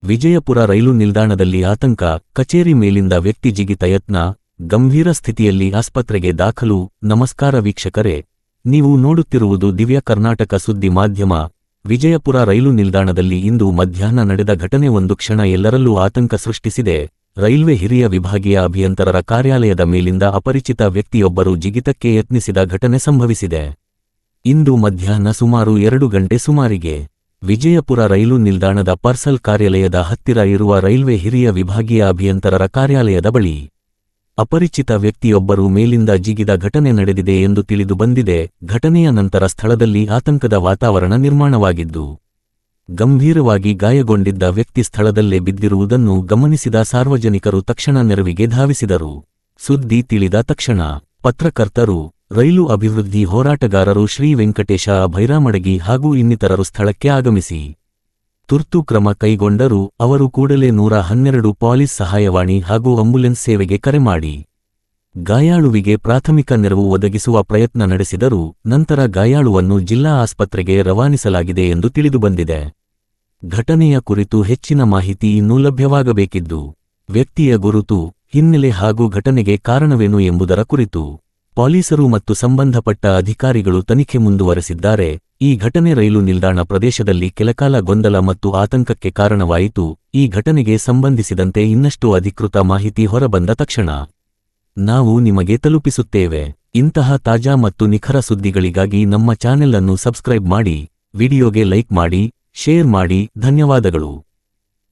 ವಿಜಯಪುರ ರೈಲು ನಿಲ್ದಾಣದಲ್ಲಿ ಆತಂಕ, ಕಚೇರಿ ಮೇಲಿಂದ ವ್ಯಕ್ತಿ ಜಿಗಿತ ಯತ್ನ, ಗಂಭೀರ ಸ್ಥಿತಿಯಲ್ಲಿ ಆಸ್ಪತ್ರೆಗೆ ದಾಖಲು. ನಮಸ್ಕಾರ ವೀಕ್ಷಕರೇ, ನೀವು ನೋಡುತ್ತಿರುವುದು ದಿವ್ಯ ಕರ್ನಾಟಕ ಸುದ್ದಿ ಮಾಧ್ಯಮ. ವಿಜಯಪುರ ರೈಲು ನಿಲ್ದಾಣದಲ್ಲಿ ಇಂದು ಮಧ್ಯಾಹ್ನ ನಡೆದ ಘಟನೆ ಒಂದು ಕ್ಷಣ ಎಲ್ಲರಲ್ಲೂ ಆತಂಕ ಸೃಷ್ಟಿಸಿದೆ. ರೈಲ್ವೆ ಹಿರಿಯ ವಿಭಾಗೀಯ ಅಭಿಯಂತರರ ಕಾರ್ಯಾಲಯದ ಮೇಲಿಂದ ಅಪರಿಚಿತ ವ್ಯಕ್ತಿಯೊಬ್ಬರು ಜಿಗಿತಕ್ಕೆ ಯತ್ನಿಸಿದ ಘಟನೆ ಸಂಭವಿಸಿದೆ. ಇಂದು ಮಧ್ಯಾಹ್ನ ಸುಮಾರು 2 ಗಂಟೆ ಸುಮಾರಿಗೆ ವಿಜಯಪುರ ರೈಲು ನಿಲ್ದಾಣದ ಪಾರ್ಸಲ್ ಕಾರ್ಯಾಲಯದ ಹತ್ತಿರ ಇರುವ ರೈಲ್ವೆ ಹಿರಿಯ ವಿಭಾಗೀಯ ಅಭಿಯಂತರರ ಕಾರ್ಯಾಲಯದ ಬಳಿ ಅಪರಿಚಿತ ವ್ಯಕ್ತಿಯೊಬ್ಬರು ಮೇಲಿಂದ ಜಿಗಿದ ಘಟನೆ ನಡೆದಿದೆ ಎಂದು ತಿಳಿದು ಬಂದಿದೆ. ಘಟನೆಯ ನಂತರ ಸ್ಥಳದಲ್ಲಿ ಆತಂಕದ ವಾತಾವರಣ ನಿರ್ಮಾಣವಾಗಿದ್ದು, ಗಂಭೀರವಾಗಿ ಗಾಯಗೊಂಡಿದ್ದ ವ್ಯಕ್ತಿ ಸ್ಥಳದಲ್ಲೇ ಬಿದ್ದಿರುವುದನ್ನು ಗಮನಿಸಿದ ಸಾರ್ವಜನಿಕರು ತಕ್ಷಣ ನೆರವಿಗೆ ಧಾವಿಸಿದರು. ಸುದ್ದಿ ತಿಳಿದ ತಕ್ಷಣ ಪತ್ರಕರ್ತರು, ರೈಲು ಅಭಿವೃದ್ಧಿ ಹೋರಾಟಗಾರರು ಶ್ರೀ ವೆಂಕಟೇಶ ಭೈರಾಮಡಗಿ ಹಾಗೂ ಇನ್ನಿತರರು ಸ್ಥಳಕ್ಕೆ ಆಗಮಿಸಿ ತುರ್ತು ಕ್ರಮ ಕೈಗೊಂಡರು. ಅವರು ಕೂಡಲೇ 112 ಪೊಲೀಸ್ ಸಹಾಯವಾಣಿ ಹಾಗೂ ಆಂಬ್ಯುಲೆನ್ಸ್ ಸೇವೆಗೆ ಕರೆ ಮಾಡಿ ಗಾಯಾಳುವಿಗೆ ಪ್ರಾಥಮಿಕ ನೆರವು ಒದಗಿಸುವ ಪ್ರಯತ್ನ ನಡೆಸಿದರು. ನಂತರ ಗಾಯಾಳುವನ್ನು ಜಿಲ್ಲಾ ಆಸ್ಪತ್ರೆಗೆ ರವಾನಿಸಲಾಗಿದೆ ಎಂದು ತಿಳಿದುಬಂದಿದೆ. ಘಟನೆಯ ಕುರಿತು ಹೆಚ್ಚಿನ ಮಾಹಿತಿ ಇನ್ನೂ ಲಭ್ಯವಾಗಬೇಕಿದ್ದು, ವ್ಯಕ್ತಿಯ ಗುರುತು, ಹಿನ್ನೆಲೆ ಹಾಗೂ ಘಟನೆಗೆ ಕಾರಣವೇನು ಎಂಬುದರ ಕುರಿತು ಪೊಲೀಸರು ಮತ್ತು ಸಂಬಂಧಪಟ್ಟ ಅಧಿಕಾರಿಗಳು ತನಿಖೆ ಮುಂದುವರೆಸಿದ್ದಾರೆ. ಈ ಘಟನೆ ರೈಲು ನಿಲ್ದಾಣ ಪ್ರದೇಶದಲ್ಲಿ ಕೆಲಕಾಲ ಗೊಂದಲ ಮತ್ತು ಆತಂಕಕ್ಕೆ ಕಾರಣವಾಯಿತು. ಈ ಘಟನೆಗೆ ಸಂಬಂಧಿಸಿದಂತೆ ಇನ್ನಷ್ಟು ಅಧಿಕೃತ ಮಾಹಿತಿ ಹೊರಬಂದ ತಕ್ಷಣ ನಾವು ನಿಮಗೆ ತಲುಪಿಸುತ್ತೇವೆ. ಇಂತಹ ತಾಜಾ ಮತ್ತು ನಿಖರ ಸುದ್ದಿಗಳಿಗಾಗಿ ನಮ್ಮ ಚಾನೆಲ್ ಅನ್ನು ಸಬ್ಸ್ಕ್ರೈಬ್ ಮಾಡಿ, ವಿಡಿಯೋಗೆ ಲೈಕ್ ಮಾಡಿ, ಶೇರ್ ಮಾಡಿ. ಧನ್ಯವಾದಗಳು.